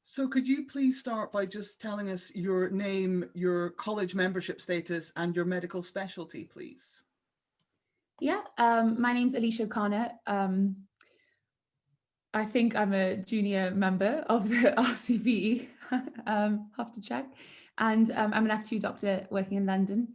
So could you please start by just telling us your name, your college membership status, and your medical specialty, please? Yeah, my name's Alisha Khanna. I think I'm a junior member of the RCVE, have to check. And I'm an F2 doctor working in London.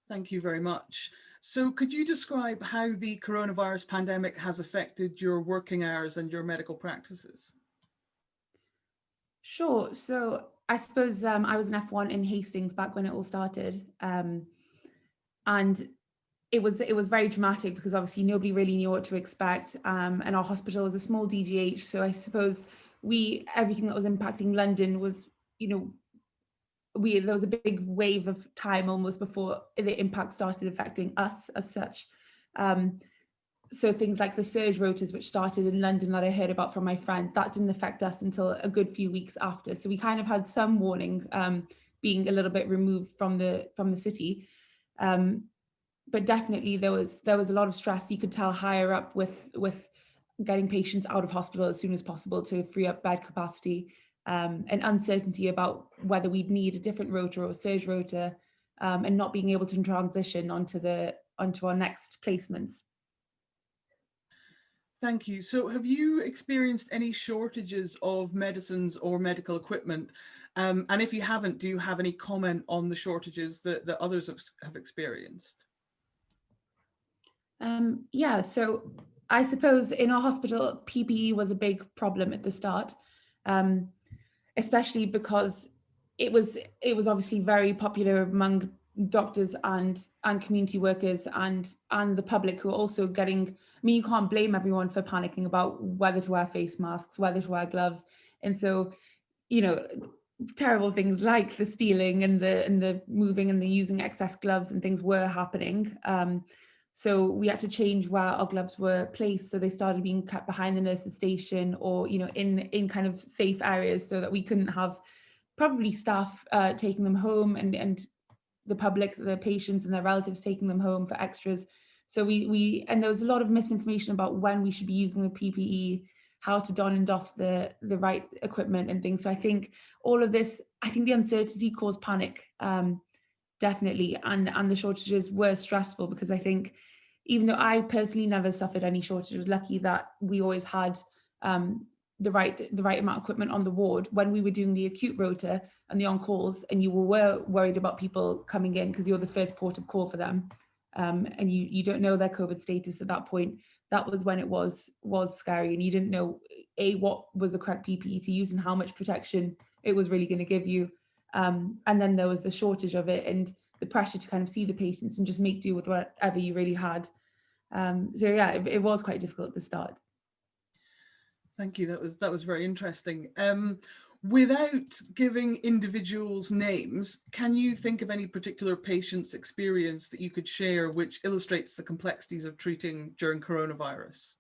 Thank you very much. So could you describe how the coronavirus pandemic has affected your working hours and your medical practices? Sure. So I suppose I was an F1 in Hastings back when it all started. And it was very dramatic because obviously nobody really knew what to expect. And our hospital was a small DGH. So I suppose everything that was impacting London was, you know, there was a big wave of time almost before the impact started affecting us as such. Um, so things like the surge rotas, which started in London that I heard about from my friends, that didn't affect us until a good few weeks after. So we kind of had some warning, being a little bit removed from the city. But definitely there was a lot of stress. You could tell higher up with getting patients out of hospital as soon as possible to free up bed capacity, and uncertainty about whether we'd need a different rota or a surge rota, and not being able to transition onto our next placements. Thank you. So have you experienced any shortages of medicines or medical equipment? And if you haven't, do you have any comment on the shortages that others have experienced? Yeah, so I suppose in our hospital, PPE was a big problem at the start, um, especially because it was obviously very popular among doctors and community workers and the public who are also getting. I mean, you can't blame everyone for panicking about whether to wear face masks, whether to wear gloves, and so you know terrible things like the stealing and the moving and the using excess gloves and things were happening. So we had to change where our gloves were placed. So they started being kept behind the nurse's station or, in kind of safe areas so that we couldn't have probably staff taking them home and the public, the patients and their relatives taking them home for extras. So and there was a lot of misinformation about when we should be using the PPE, how to don and doff the right equipment and things. So I think all of this, I think the uncertainty caused panic, definitely, and the shortages were stressful because I think even though I personally never suffered any shortage, I was lucky that we always had the right amount of equipment on the ward when we were doing the acute rota and the on calls, and you were worried about people coming in because you're the first port of call for them, and you don't know their COVID status at that point. That was when it was scary, and you didn't know what was the correct PPE to use and how much protection it was really going to give you. And then there was the shortage of it and the pressure to kind of see the patients and just make do with whatever you really had. So yeah, it was quite difficult at the start. Thank you. That was very interesting. Without giving individuals names, can you think of any particular patient's experience that you could share which illustrates the complexities of treating during coronavirus?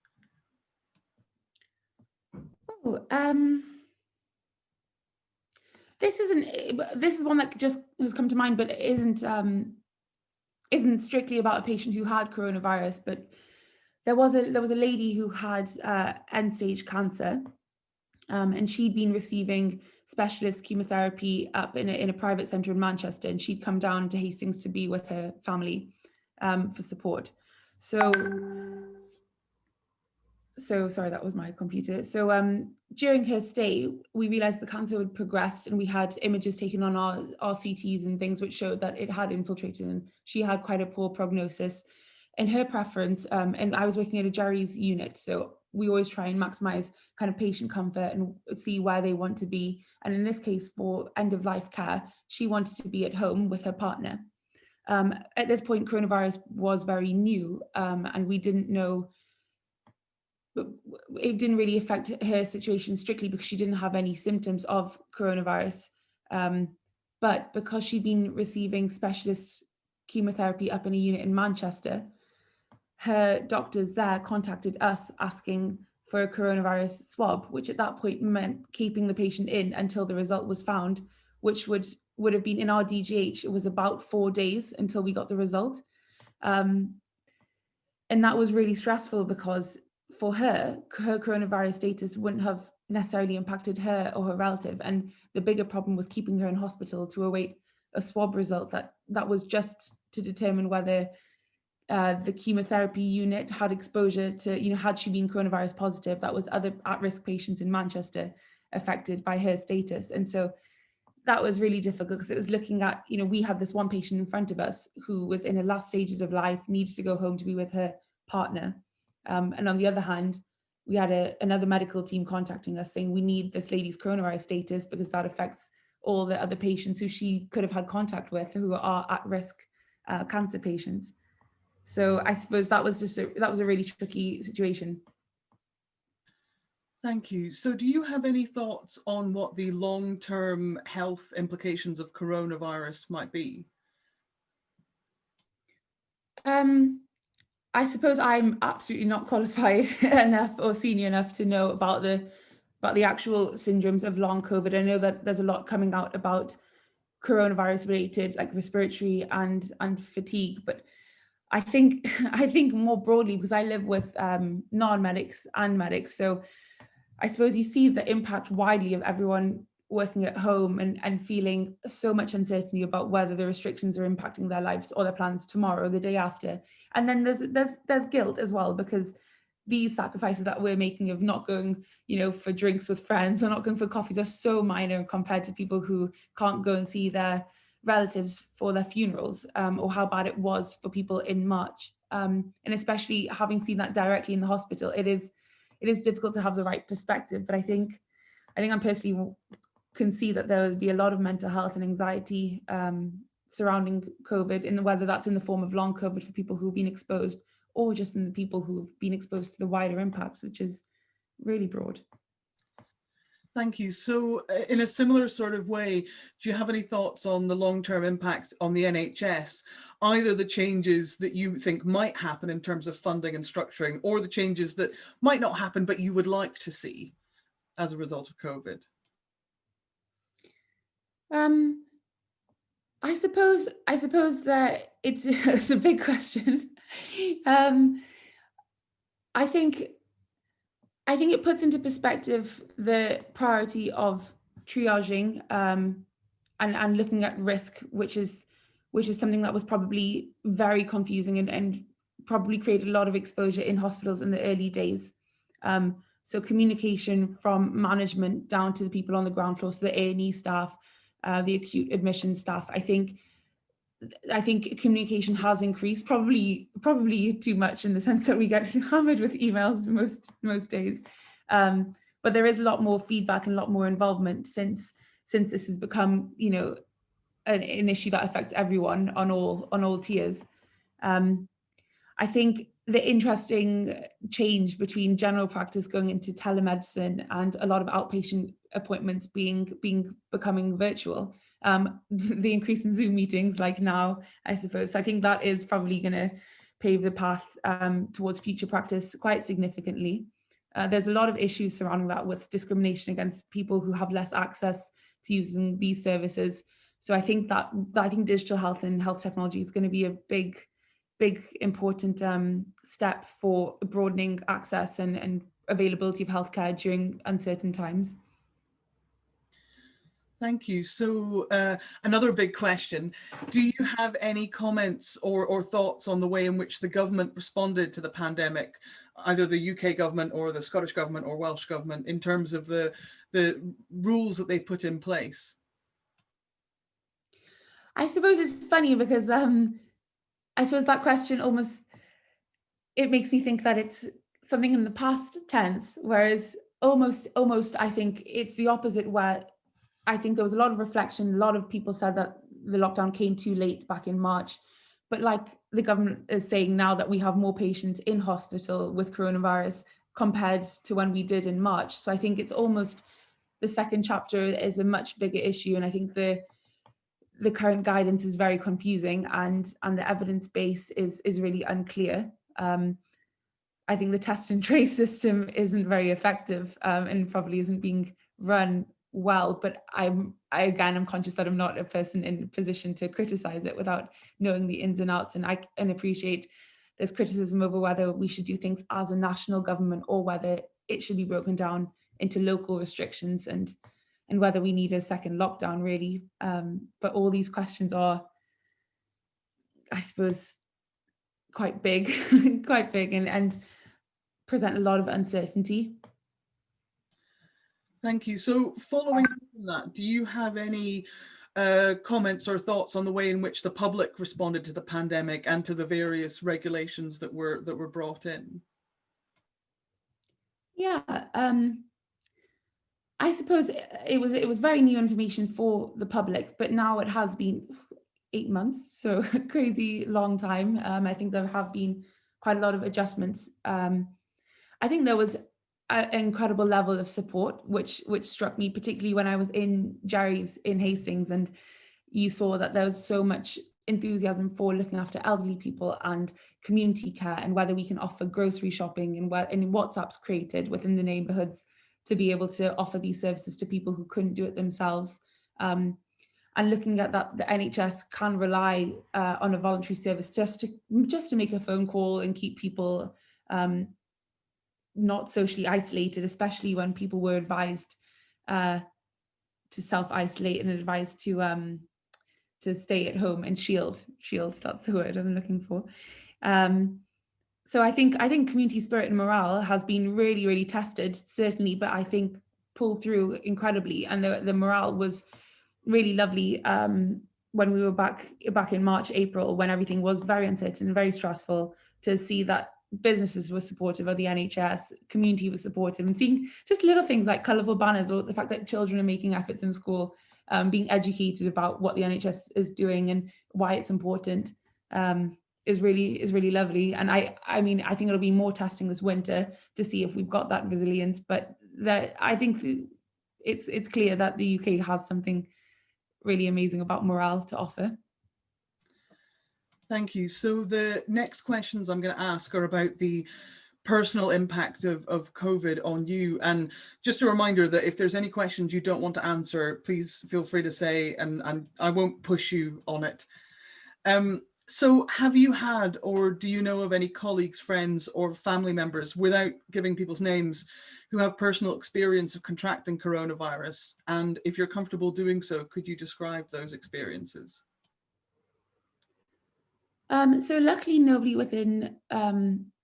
Oh, this is one that just has come to mind, but it isn't strictly about a patient who had coronavirus. But there was a lady who had end stage cancer, and she'd been receiving specialist chemotherapy up in a private centre in Manchester, and she'd come down to Hastings to be with her family, for support. So sorry, that was my computer. So during her stay, we realized the cancer had progressed, and we had images taken on our CTs and things which showed that it had infiltrated, and she had quite a poor prognosis. And her preference, and I was working at a Jerry's unit, so we always try and maximize kind of patient comfort and see where they want to be. And in this case, for end of life care, she wanted to be at home with her partner. At this point, coronavirus was very new, and we didn't know. It didn't really affect her situation strictly because she didn't have any symptoms of coronavirus. But because she'd been receiving specialist chemotherapy up in a unit in Manchester, her doctors there contacted us asking for a coronavirus swab, which at that point meant keeping the patient in until the result was found, which would have been in our DGH. It was about 4 days until we got the result. And that was really stressful because for her coronavirus status wouldn't have necessarily impacted her or her relative. And the bigger problem was keeping her in hospital to await a swab result that was just to determine whether the chemotherapy unit had exposure to, had she been coronavirus positive. That was other at-risk patients in Manchester affected by her status. And so that was really difficult because it was looking at, we had this one patient in front of us who was in her last stages of life, needed to go home to be with her partner. And on the other hand, we had another medical team contacting us saying, we need this lady's coronavirus status because that affects all the other patients who she could have had contact with who are at-risk cancer patients. So I suppose that was a really tricky situation. Thank you. So do you have any thoughts on what the long-term health implications of coronavirus might be? I suppose I'm absolutely not qualified enough or senior enough to know about the actual syndromes of long COVID. I know that there's a lot coming out about coronavirus related, like respiratory and fatigue, but I think more broadly, because I live with non-medics and medics, so I suppose you see the impact widely of everyone working at home and feeling so much uncertainty about whether the restrictions are impacting their lives or their plans tomorrow or the day after. And then there's guilt as well, because these sacrifices that we're making of not going, for drinks with friends or not going for coffees are so minor compared to people who can't go and see their relatives for their funerals, or how bad it was for people in March. And especially having seen that directly in the hospital, it is difficult to have the right perspective. But I think I personally can see that there would be a lot of mental health and anxiety surrounding COVID, and whether that's in the form of long COVID for people who've been exposed, or just in the people who've been exposed to the wider impacts, which is really broad. Thank you. So in a similar sort of way, do you have any thoughts on the long-term impact on the NHS, either the changes that you think might happen in terms of funding and structuring, or the changes that might not happen but you would like to see as a result of COVID? I suppose that it's a big question. I think it puts into perspective the priority of triaging and looking at risk, which is something that was probably very confusing and probably created a lot of exposure in hospitals in the early days. So communication from management down to the people on the ground floor, so the A&E staff, the acute admission staff. I think communication has increased, probably too much, in the sense that we get hammered with emails most days. But there is a lot more feedback and a lot more involvement since this has become, an issue that affects everyone on all tiers. I think the interesting change between general practice going into telemedicine and a lot of outpatient appointments becoming virtual, the increase in Zoom meetings like now, I suppose. So I think that is probably going to pave the path towards future practice quite significantly. There's a lot of issues surrounding that, with discrimination against people who have less access to using these services. So I think digital health and health technology is going to be a big important step for broadening access and availability of healthcare during uncertain times. Thank you. So another big question, do you have any comments or thoughts on the way in which the government responded to the pandemic, either the UK government or the Scottish government or Welsh government, in terms of the rules that they put in place? I suppose it's funny because I suppose that question it makes me think that it's something in the past tense, whereas almost I think it's the opposite, where I think there was a lot of reflection. A lot of people said that the lockdown came too late back in March. But like the government is saying now, that we have more patients in hospital with coronavirus compared to when we did in March. So I think it's almost the second chapter is a much bigger issue. And I think the current guidance is very confusing, and the evidence base is really unclear. I think the test and trace system isn't very effective, and probably isn't being run well, but I'm conscious that I'm not a person in a position to criticize it without knowing the ins and outs. And I can appreciate there's criticism over whether we should do things as a national government or whether it should be broken down into local restrictions and whether we need a second lockdown, really. But all these questions are, I suppose, quite big, quite big, and present a lot of uncertainty. Thank you. So following from that, do you have any comments or thoughts on the way in which the public responded to the pandemic and to the various regulations that were brought in? Yeah, I suppose it was very new information for the public, but now it has been 8 months, so a crazy long time. I think there have been quite a lot of adjustments. I think there was an incredible level of support, which struck me particularly when I was in Jerry's in Hastings, and you saw that there was so much enthusiasm for looking after elderly people and community care, and whether we can offer grocery shopping, and WhatsApp's created within the neighbourhoods to be able to offer these services to people who couldn't do it themselves. And looking at that, the NHS can rely on a voluntary service just to make a phone call and keep people not socially isolated, especially when people were advised to self-isolate and advised to stay at home and shield. That's the word I'm looking for. So I think community spirit and morale has been really, really tested, certainly, but I think pulled through incredibly, and the morale was really lovely when we were back in March, April, when everything was very uncertain, very stressful, to see that businesses were supportive of the NHS, community was supportive, and seeing just little things like colourful banners, or the fact that children are making efforts in school, being educated about what the NHS is doing and why it's important, is really lovely. And I mean, I think it'll be more testing this winter to see if we've got that resilience, but I think it's clear that the UK has something really amazing about morale to offer. Thank you. So the next questions I'm going to ask are about the personal impact of COVID on you. And just a reminder that if there's any questions you don't want to answer, please feel free to say, and I won't push you on it. So have you had, or do you know of any colleagues, friends, or family members, without giving people's names, who have personal experience of contracting coronavirus? And if you're comfortable doing so, could you describe those experiences? So luckily nobody within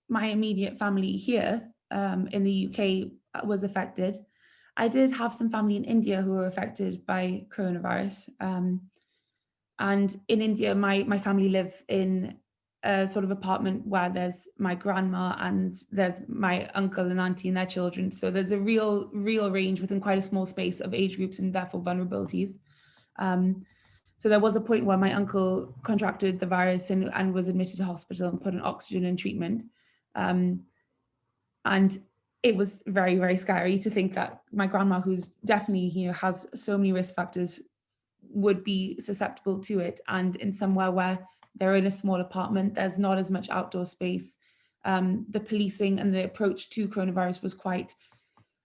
my immediate family here in the UK was affected. I did have some family in India who were affected by coronavirus. And in India, my family live in a sort of apartment where there's my grandma and there's my uncle and auntie and their children. So there's a real range within quite a small space of age groups and therefore vulnerabilities. So there was a point where my uncle contracted the virus and was admitted to hospital and put on oxygen and treatment. And it was very, very scary to think that my grandma, who's definitely, has so many risk factors, would be susceptible to it. And in somewhere where they're in a small apartment, there's not as much outdoor space. The policing and the approach to coronavirus was quite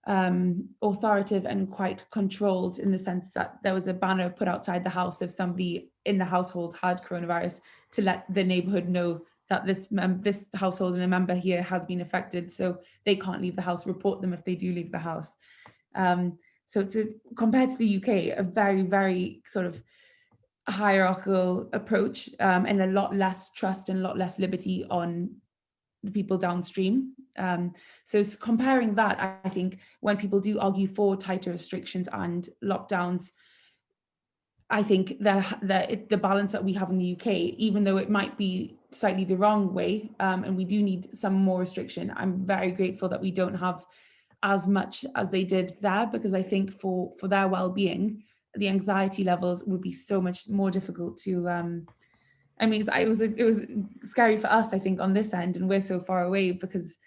authoritative and quite controlled, in the sense that there was a banner put outside the house if somebody in the household had coronavirus, to let the neighborhood know that this household and a member here has been affected, so they can't leave the house. Report them if they do leave the house. So compared to the UK, a very, very sort of hierarchical approach, and a lot less trust and a lot less liberty on the people downstream. So comparing that, I think when people do argue for tighter restrictions and lockdowns, I think the balance that we have in the UK, even though it might be slightly the wrong way, and we do need some more restriction, I'm very grateful that we don't have as much as they did there, because I think for their well-being, the anxiety levels would be so much more difficult to I mean, it was scary for us, I think, on this end, and we're so far away because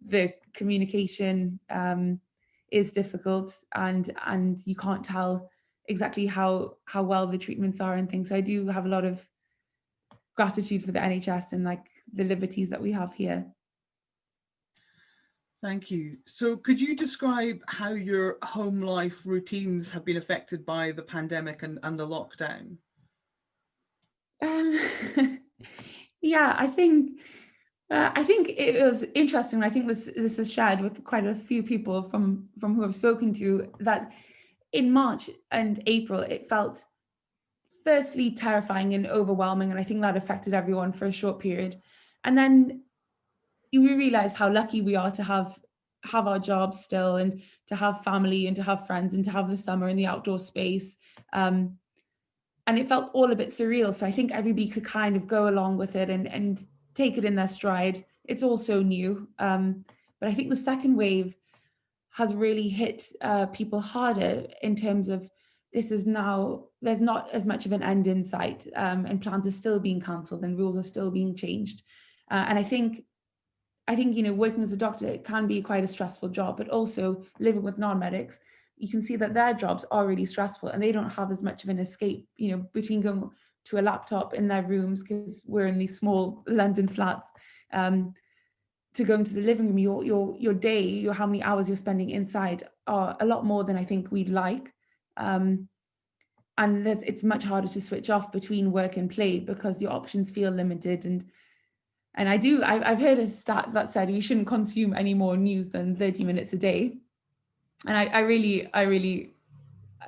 the communication is difficult, and you can't tell exactly how well the treatments are and things. So I do have a lot of gratitude for the NHS and like the liberties that we have here. Thank you. So could you describe how your home life routines have been affected by the pandemic and the lockdown? Yeah, I think I think it was interesting. I think this is shared with quite a few people from who I've spoken to, that in March and April it felt firstly terrifying and overwhelming, and I think that affected everyone for a short period. And then we realize how lucky we are to have our jobs still, and to have family, and to have friends, and to have the summer in the outdoor space. And it felt all a bit surreal. So I think everybody could kind of go along with it and take it in their stride. It's all so new. But I think the second wave has really hit people harder in terms of, this is now, there's not as much of an end in sight, and plans are still being cancelled and rules are still being changed. And I think, working as a doctor, it can be quite a stressful job, but also living with non-medics, you can see that their jobs are really stressful and they don't have as much of an escape, between going to a laptop in their rooms, because we're in these small London flats, to going to the living room. Your day, how many hours you're spending inside are a lot more than I think we'd like. And it's much harder to switch off between work and play because your options feel limited. And I've heard a stat that said we shouldn't consume any more news than 30 minutes a day. And I really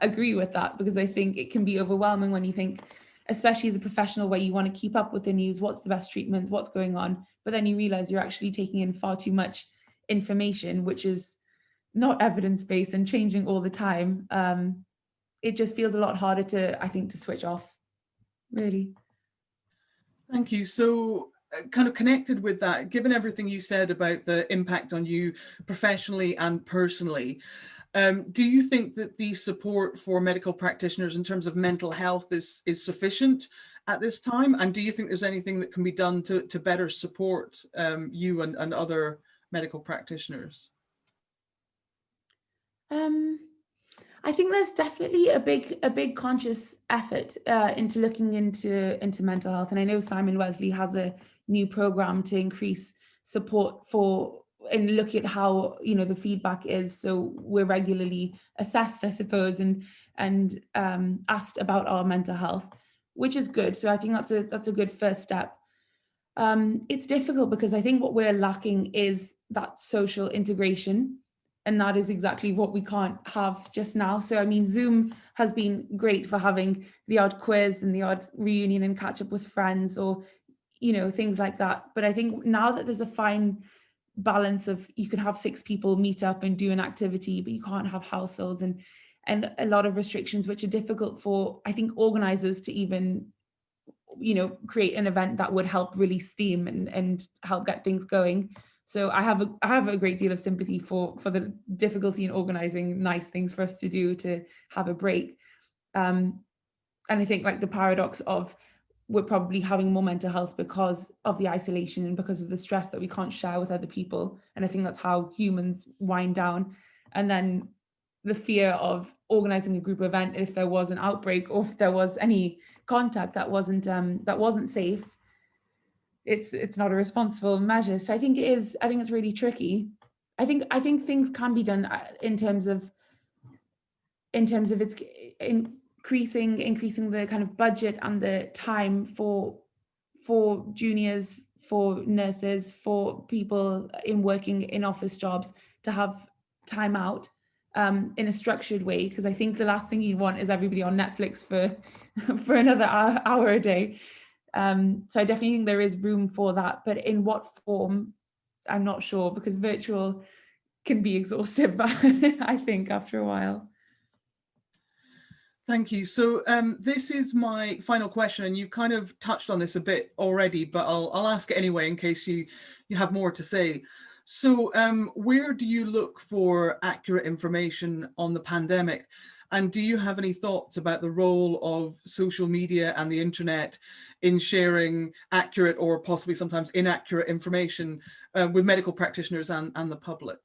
agree with that, because I think it can be overwhelming when you think, especially as a professional, where you want to keep up with the news, what's the best treatment, what's going on, but then you realize you're actually taking in far too much information, which is not evidence-based and changing all the time. It just feels a lot harder to switch off, really. Thank you. So kind of connected with that, given everything you said about the impact on you professionally and personally, do you think that the support for medical practitioners in terms of mental health is sufficient at this time? And do you think there's anything that can be done to better support you and other medical practitioners? I think there's definitely a big conscious effort into looking into mental health, and I know Simon Wesley has a new program to increase support for, and look at how the feedback is. So we're regularly assessed, I suppose, and asked about our mental health, which is good. So I think that's a good first step. It's difficult because I think what we're lacking is that social integration. And that is exactly what we can't have just now. So, I mean, Zoom has been great for having the odd quiz and the odd reunion and catch up with friends, or, things like that. But I think now that there's a fine balance of, you can have 6 people meet up and do an activity, but you can't have households, and a lot of restrictions, which are difficult for, I think, organizers to even, create an event that would help release steam and help get things going. So I have a great deal of sympathy for the difficulty in organizing nice things for us to do to have a break. And I think, like, the paradox of, we're probably having more mental health because of the isolation and because of the stress that we can't share with other people. And I think that's how humans wind down. And then the fear of organizing a group event, if there was an outbreak or if there was any contact that wasn't safe, it's not a responsible measure. So I think it's really tricky. I think things can be done in terms of its increasing the kind of budget and the time for juniors, for nurses, for people working in office jobs to have time out in a structured way. Because I think the last thing you want is everybody on Netflix for for another hour a day. So I definitely think there is room for that, but in what form, I'm not sure, because virtual can be exhaustive, I think, after a while. Thank you. So this is my final question, and you've kind of touched on this a bit already, but I'll ask it anyway in case you have more to say. So where do you look for accurate information on the pandemic? And do you have any thoughts about the role of social media and the internet in sharing accurate or possibly sometimes inaccurate information with medical practitioners and the public?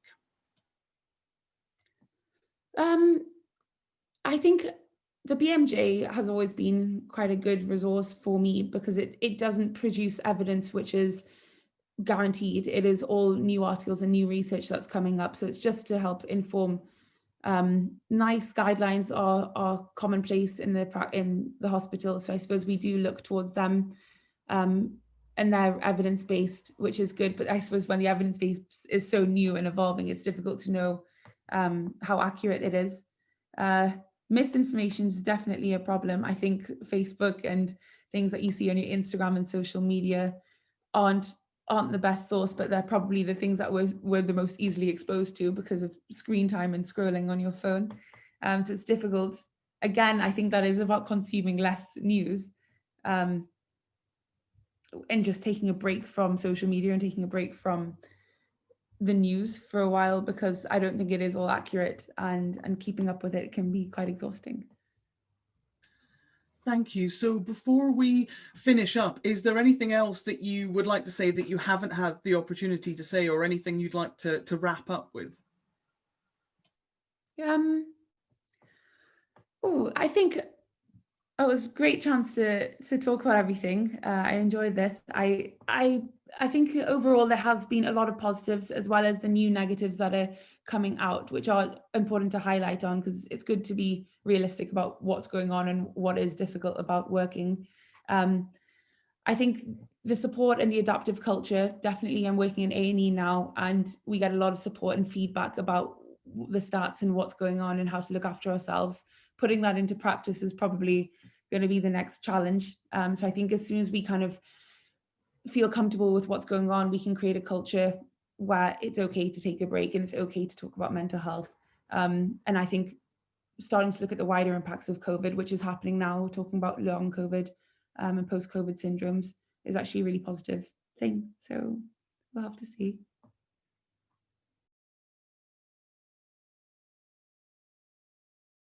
I think the BMJ has always been quite a good resource for me, because it doesn't produce evidence which is guaranteed. It is all new articles and new research that's coming up. So it's just to help inform. Nice guidelines are commonplace in the hospital, so I suppose we do look towards them. and they're evidence-based, which is good. But I suppose when the evidence base is so new and evolving, it's difficult to know how accurate it is. Misinformation is definitely a problem. I think Facebook and things that you see on your Instagram and social media aren't the best source, but they're probably the things that we're the most easily exposed to because of screen time and scrolling on your phone. So it's difficult. Again, I think that is about consuming less news, and just taking a break from social media and taking a break from the news for a while, because I don't think it is all accurate, and keeping up with it can be quite exhausting. Thank you. So before we finish up, is there anything else that you would like to say that you haven't had the opportunity to say, or anything you'd like to wrap up with? I think it was a great chance to talk about everything. I enjoyed this. I think overall there has been a lot of positives as well as the new negatives that are coming out, which are important to highlight on, because it's good to be realistic about what's going on and what is difficult about working. I think the support and the adaptive culture, definitely. I'm working in A&E now, and we get a lot of support and feedback about the stats and what's going on and how to look after ourselves. Putting that into practice is probably going to be the next challenge. So I think as soon as we kind of feel comfortable with what's going on, we can create a culture where it's okay to take a break and it's okay to talk about mental health. And I think starting to look at the wider impacts of COVID, which is happening now, talking about long COVID and post-COVID syndromes, is actually a really positive thing. So we'll have to see.